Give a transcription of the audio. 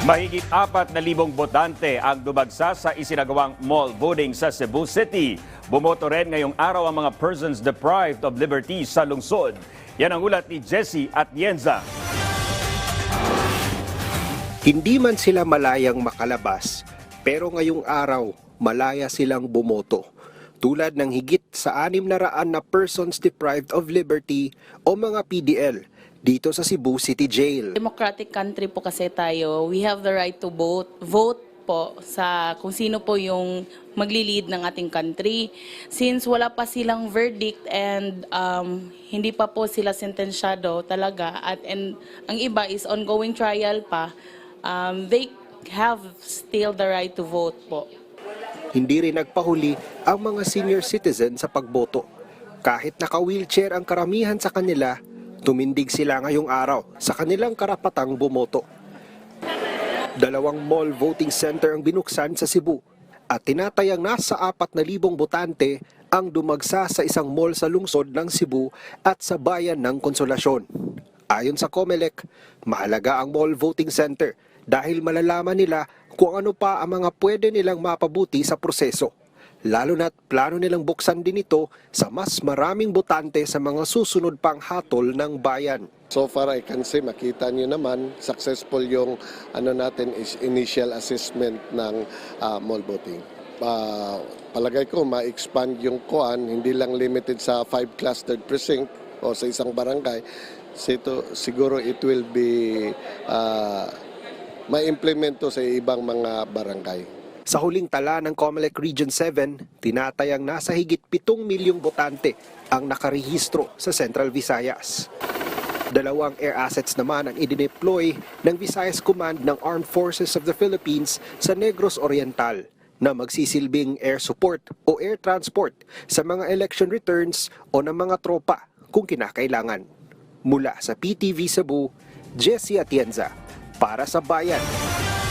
Mahigit 4,000 botante ang dumagsa sa isinagawang mall voting sa Cebu City. Bumoto rin ngayong araw ang mga persons deprived of liberty sa lungsod. Yan ang ulat ni Jessie Atienza. Hindi man sila malayang makalabas, pero ngayong araw malaya silang bumoto. Tulad ng higit sa 600 na persons deprived of liberty o mga PDL dito sa Cebu City Jail. Democratic country po kasi tayo. We have the right to vote. Vote po sa kung sino po yung magli-lead ng ating country. Since wala pa silang verdict and hindi pa po sila sentensyado talaga and ang iba is ongoing trial pa, they have still the right to vote po. Hindi rin nagpahuli ang mga senior citizen sa pagboto. Kahit naka-wheelchair ang karamihan sa kanila, tumindig sila ngayong araw sa kanilang karapatang bumoto. 2 mall voting center ang binuksan sa Cebu at tinatayang nasa 4,000 botante ang dumagsa sa isang mall sa lungsod ng Cebu at sa bayan ng Konsolasyon. Ayon sa COMELEC, mahalaga ang mall voting center dahil malalaman nila kung ano pa ang mga pwede nilang mapabuti sa proseso. Lalo na't plano nilang buksan din ito sa mas maraming botante sa mga susunod pang hatol ng bayan. So far I can say makita niyo naman successful yung natin is initial assessment ng mall voting. Palagay ko ma-expand yung kuan, hindi lang limited sa 5 clustered precinct o sa isang barangay. Siguro it will be ma-implemento sa ibang mga barangay. Sa huling tala ng COMELEC Region 7, tinatayang nasa higit 7 milyong botante ang nakarehistro sa Central Visayas. 2 air assets naman ang idineploy ng Visayas Command ng Armed Forces of the Philippines sa Negros Oriental na magsisilbing air support o air transport sa mga election returns o ng mga tropa kung kinakailangan. Mula sa PTV Cebu, Jessie Atienza para sa Bayan.